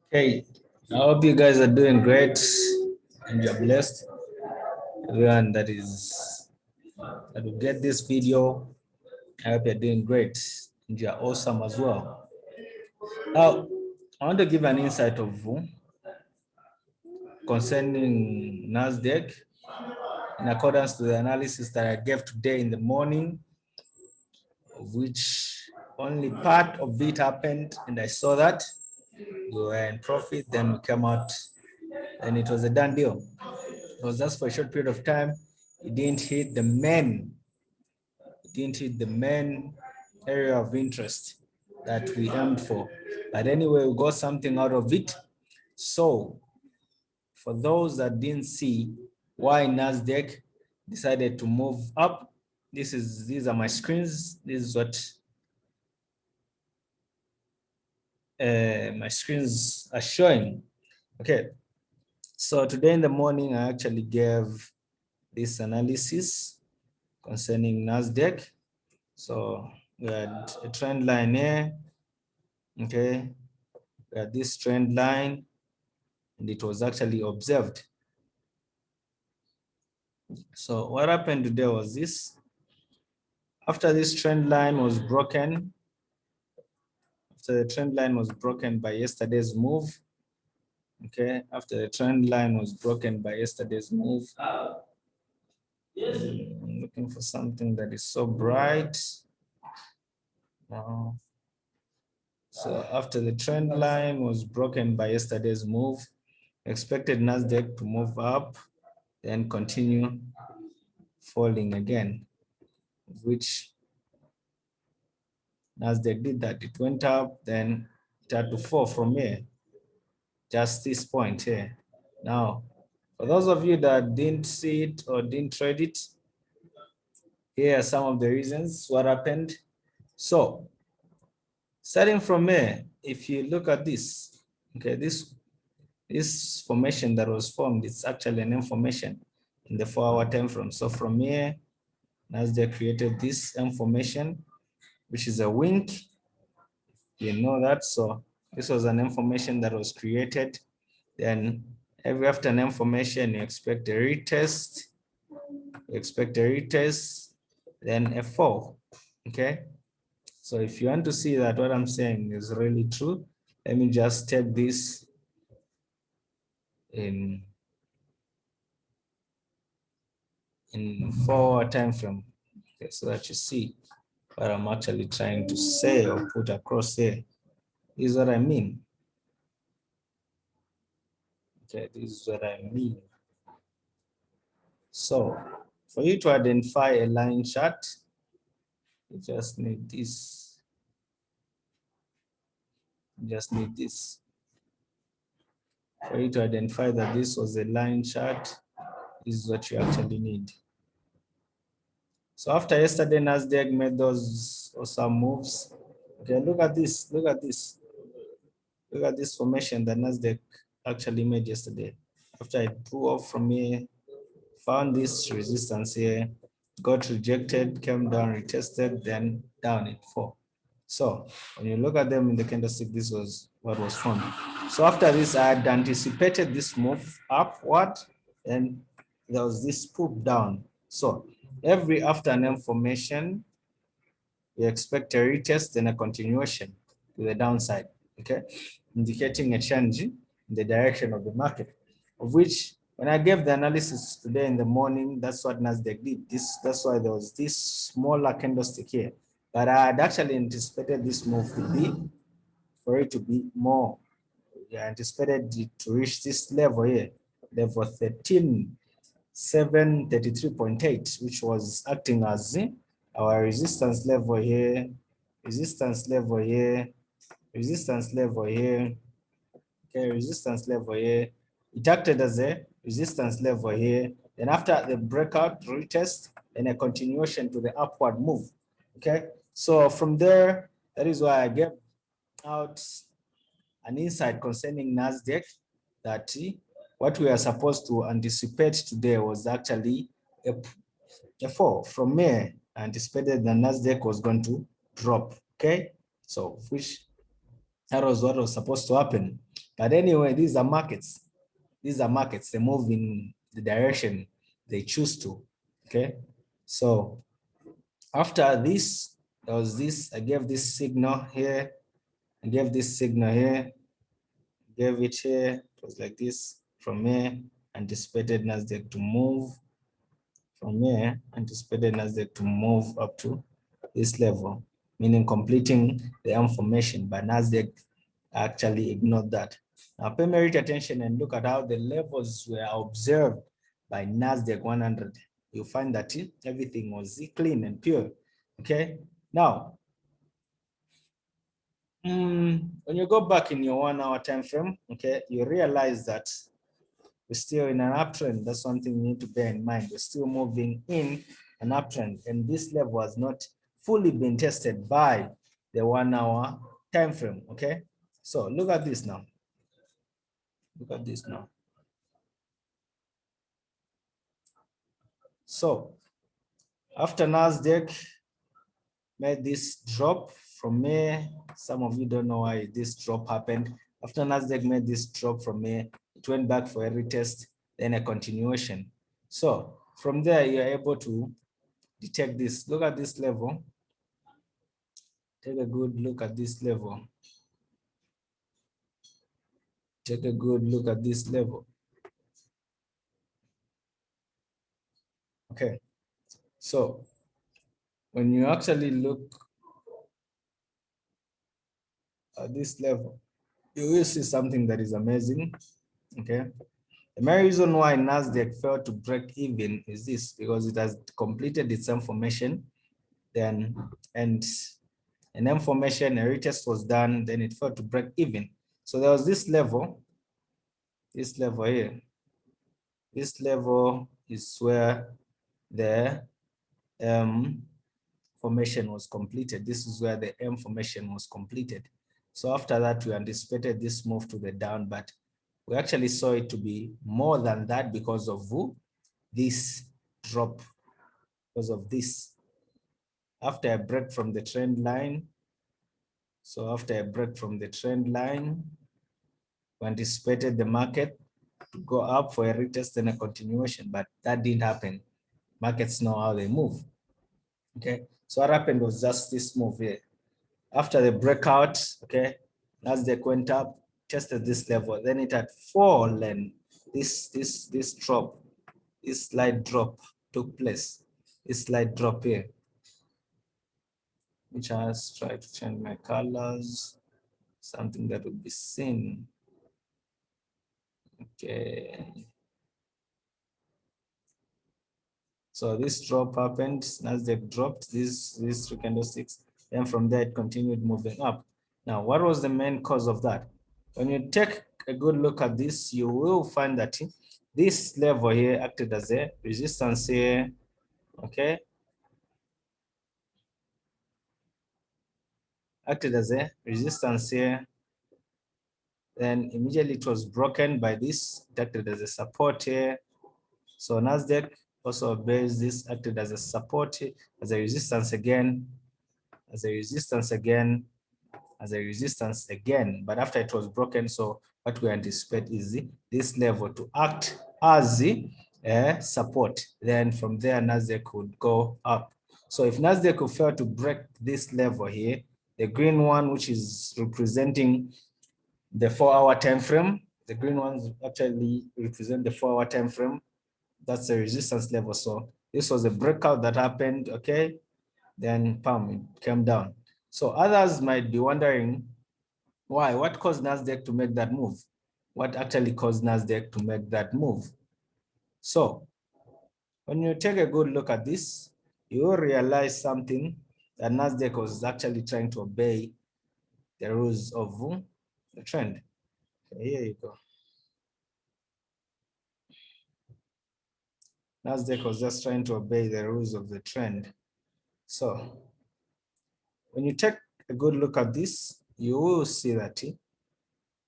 Hey, I hope you guys are doing great and you're blessed. Everyone that will get this video, I hope you're doing great and you're awesome as well. Now, I want to give an insight of concerning Nasdaq in accordance to the analysis that I gave today in the morning, of which only part of it happened, and I saw that we were in profit. Then we came out, and it was a done deal. It was just for a short period of time. It didn't hit the main area of interest that we aimed for. But anyway, we got something out of it. So for those that didn't see why Nasdaq decided to move up, these are my screens. This is what my screens are showing. Okay, so today in the morning, I actually gave this analysis concerning Nasdaq. So we had a trend line here. Okay, we had this trend line, and it was actually observed. So what happened today was this. After this trend line was broken, after the trend line was broken by yesterday's move, okay, after the trend line was broken by yesterday's move, I'm looking for something that is so bright. Now, so after the trend line was broken by yesterday's move, expected Nasdaq to move up, then continue falling again, which Nasdaq did that. It went up, then it had to fall from here, just this point here. Now, for those of you that didn't see it or didn't trade it, here are some of the reasons what happened. So, starting from here, if you look at this, okay, this formation that was formed, it's actually an information in the 4-hour time frame. So from here, Nasdaq created this information, which is a wink. You know that. So this was an information that was created. Then after an information, you expect a retest, then a fall. Okay. So if you want to see that what I'm saying is really true, let me just take this in 4-hour time frame, okay, so that you see what I'm actually trying to say or put across here. This is what I mean. Okay, this is what I mean. So for you to identify a line chart, you just need this. You just need this. For you to identify that this was a line chart, this is what you actually need. So after yesterday, Nasdaq made those awesome moves. Okay, look at this. Look at this. Look at this formation that Nasdaq actually made yesterday. After it drew off from here, found this resistance here, got rejected, came down, retested, then down it fell. So when you look at them in the candlestick, this was what was formed. So after this, I had anticipated this move upward, and there was this poop down. So every afternoon formation, we expect a retest and a continuation to the downside, okay, indicating a change in the direction of the market, of which when I gave the analysis today in the morning, that's what Nasdaq did. That's why there was this smaller candlestick here. But I had actually anticipated this move to be, for it to be more. I anticipated it to reach this level here, level 13,733.8, which was acting as our resistance level here, resistance level here, resistance level here, okay, resistance level here. It acted as a resistance level here. Then after the breakout retest, and a continuation to the upward move. Okay, so from there, that is why I gave out an insight concerning Nasdaq that what we are supposed to anticipate today was actually a fall. From here, I anticipated the Nasdaq was going to drop. Okay, so which that was what was supposed to happen. But anyway, these are markets. These are markets. They move in the direction they choose to. Okay. So after this, there was this. I gave this signal here. I gave this signal here. Gave it here. It was like this. From here, anticipated Nasdaq to move. From here, anticipated Nasdaq to move up to this level, meaning completing the M formation, but Nasdaq actually ignored that. Now pay merit attention and look at how the levels were observed by Nasdaq 100. You'll find that everything was clean and pure. Okay. Now, when you go back in your 1 hour time frame, okay, you realize that we're still in an uptrend. That's one thing you need to bear in mind. We're still moving in an uptrend, and this level has not fully been tested by the 1 hour time frame. Okay, so look at this now. Look at this now. So after Nasdaq made this drop from May, some of you don't know why this drop happened. After Nasdaq made this drop from May, it went back for a retest, then a continuation. So from there, you're able to detect this. Look at this level. Take a good look at this level. Take a good look at this level. Okay. So when you actually look at this level, you will see something that is amazing. Okay. The main reason why Nasdaq failed to break even is this, because it has completed its information, then and an information, a retest was done, then it failed to break even. So there was this level here. This level is where the formation was completed. This is where the M formation was completed. So after that, we anticipated this move to the down, but we actually saw it to be more than that because of this drop, because of this. After a break from the trend line, so after a break from the trend line, we anticipated the market to go up for a retest and a continuation, but that didn't happen. Markets know how they move. Okay, so what happened was just this move here. After the breakout, okay, Nasdaq went up, tested this level, then it had fallen. This drop, this slight drop took place. This slight drop here, which has tried to change my colors, something that will be seen. Okay. So this drop happened, Nasdaq dropped these three candlesticks, then from there it continued moving up. Now, what was the main cause of that? When you take a good look at this, you will find that this level here acted as a resistance here, okay? Acted as a resistance here. Then immediately it was broken by this, it acted as a support here. So Nasdaq also obeys this, acted as a support, as a resistance again, as a resistance again, as a resistance again. But after it was broken, so what we anticipate is this level to act as the support. Then from there, Nasdaq could go up. So if Nasdaq could fail to break this level here, the green one, which is representing the 4-hour time frame, the green ones actually represent the 4-hour time frame. That's the resistance level. So this was a breakout that happened, okay? Then pam, it came down. So others might be wondering why, what caused Nasdaq to make that move? What actually caused Nasdaq to make that move? So when you take a good look at this, you will realize something, that Nasdaq was actually trying to obey the rules of the trend. Okay, here you go. Nasdaq was just trying to obey the rules of the trend. So when you take a good look at this, you will see that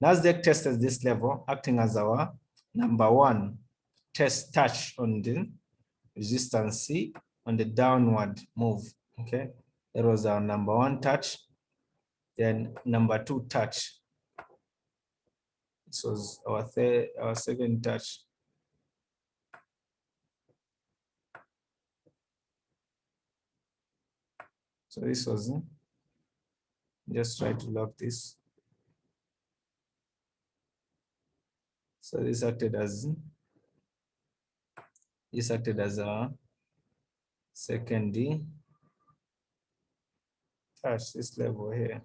Nasdaq tested this level, acting as our #1 test touch on the resistance C on the downward move. Okay, that was our #1 touch. Then #2 touch. This was our second touch. So this was, just try to lock this. So this acted as our second touch, this level here.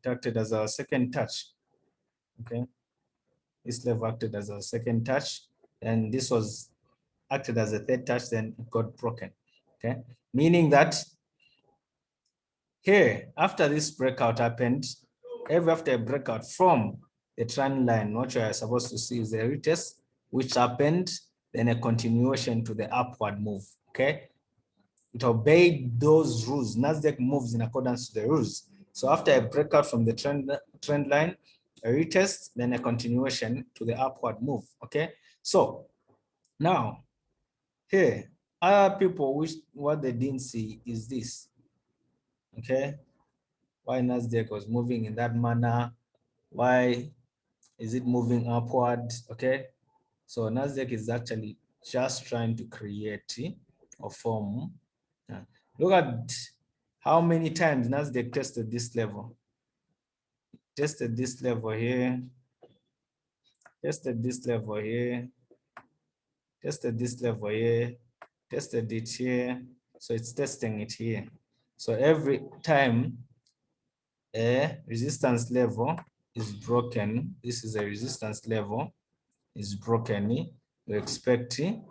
It acted as our second touch. Okay. This level acted as our second touch, and this was acted as a third touch, then it got broken. Okay. Meaning that here, after this breakout happened, after a breakout from the trend line, what you are supposed to see is a retest, which happened, then a continuation to the upward move. Okay. It obeyed those rules. Nasdaq moves in accordance to the rules. So after a breakout from the trend line, a retest, then a continuation to the upward move. Okay. So now here, other people wish what they didn't see is this. Okay. Why Nasdaq was moving in that manner? Why is it moving upward? Okay. So Nasdaq is actually just trying to create a form. Look at how many times Nasdaq tested this level. Tested this level here. Tested this level here. Tested this level here. Tested it here. So it's testing it here. So every time a resistance level is broken, this is a resistance level, is broken, we expect a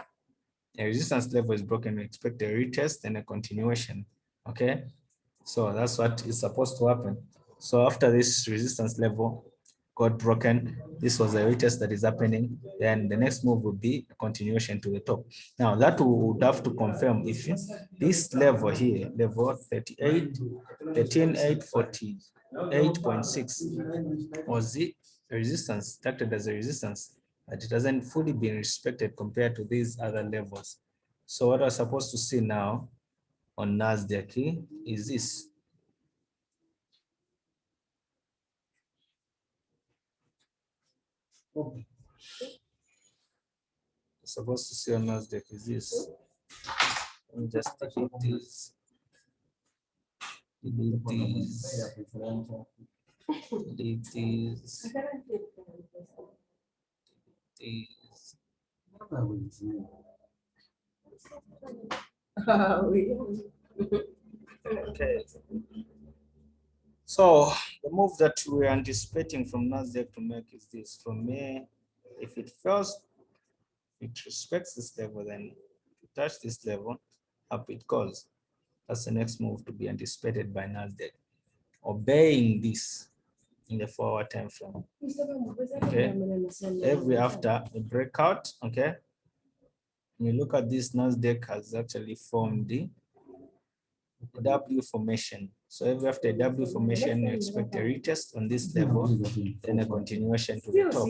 resistance level is broken, we expect a retest and a continuation. Okay, so that's what is supposed to happen. So after this resistance level got broken, this was a retest that is happening, then the next move would be a continuation to the top. Now that would have to confirm if this level here, level 13,848.6 was it a resistance, acted as a resistance, but it hasn't fully been respected compared to these other levels. So what we're supposed to see now on Nasdaq is this. Supposed to see on Nasdaq is this. Let me just delete these. Delete these. Delete these. These. Okay. So the move that we're anticipating from Nasdaq to make is this. From here, if it fails, it respects this level, then to touch this level, up it goes. That's the next move to be anticipated by Nasdaq. Obeying this in the 4-hour time frame. Okay. Every after a breakout, okay. When you look at this, Nasdaq has actually formed the W formation. So every after a W formation, you expect a retest on this level, then a continuation to the top.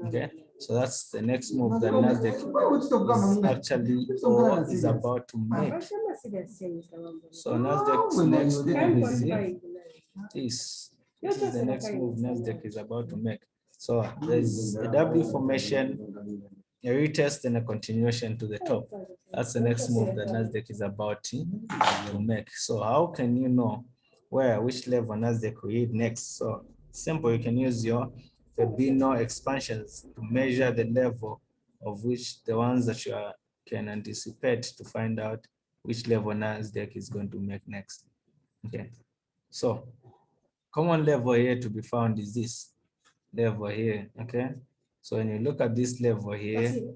Okay, so that's the next move that Nasdaq is actually or is about to make. So Nasdaq's next move is this. This is the next move Nasdaq is about to make. So there's a W formation, a retest, and a continuation to the top. That's the next move that Nasdaq is about to make. So how can you know which level Nasdaq will hit next? So simple, you can use your Fibonacci expansions to measure the level of which the ones that you can anticipate to find out which level Nasdaq is going to make next. Okay, so common level here to be found is this level here. Okay, so when you look at this level here,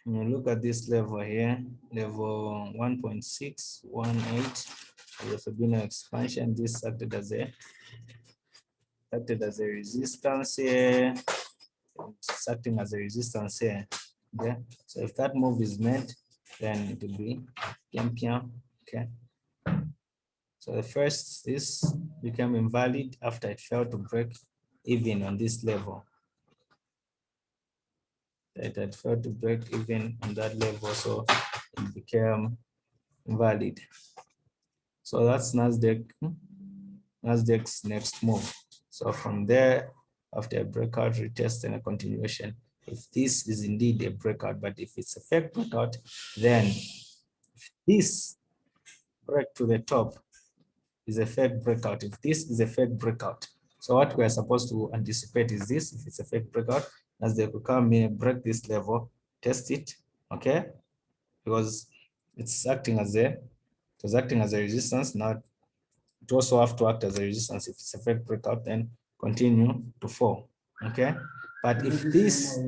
when you look at this level here, level 1.618, the Fibonacci expansion, this acted as a resistance here. It's acting as a resistance here. Okay, so if that move is made, then it will be pian. Okay, so the first, this became invalid after it failed to break even on this level. It had failed to break even on that level, so it became invalid. So that's Nasdaq Nasdaq's next move. So from there, after a breakout, retest and a continuation. If this is indeed a breakout, but if it's a fake breakout, then this break to the top is a fake breakout. If this is a fake breakout, so what we are supposed to anticipate is this. If it's a fake breakout, as they could come here, break this level, test it, okay? Because it's acting as a, it was acting as a resistance. Now it also have to act as a resistance. If it's a fake breakout, then continue to fall, okay? But if this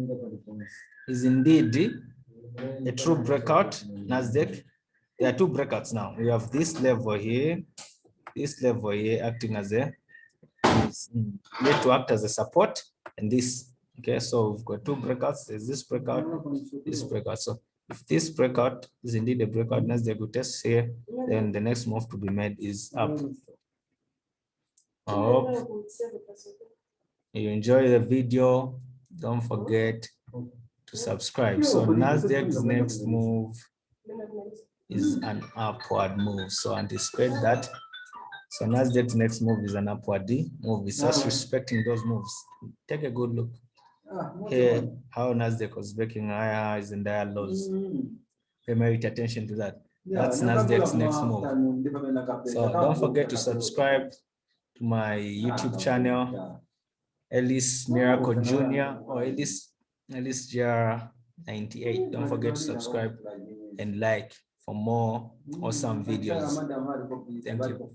is indeed a true breakout, Nasdaq, there are two breakouts now. We have this level here acting as a, need to act as a support, and this, okay? So we've got two breakouts. There's this breakout, this breakout. So if this breakout is indeed a breakout, Nasdaq will test here, then the next move to be made is up. I hope you enjoy the video. Don't forget to subscribe. So Nasdaq's next move is an upward move. So anticipate that. So Nasdaq's next move is an upward move. It's just respecting those moves. Take a good look here, how Nasdaq was breaking higher highs and higher lows. Pay merit attention to that. That's Nasdaq's next move. So don't forget to subscribe to my YouTube channel, Ellis Miracle Jr. or Ellis JR98. Don't forget to subscribe and like for more awesome videos. Thank you.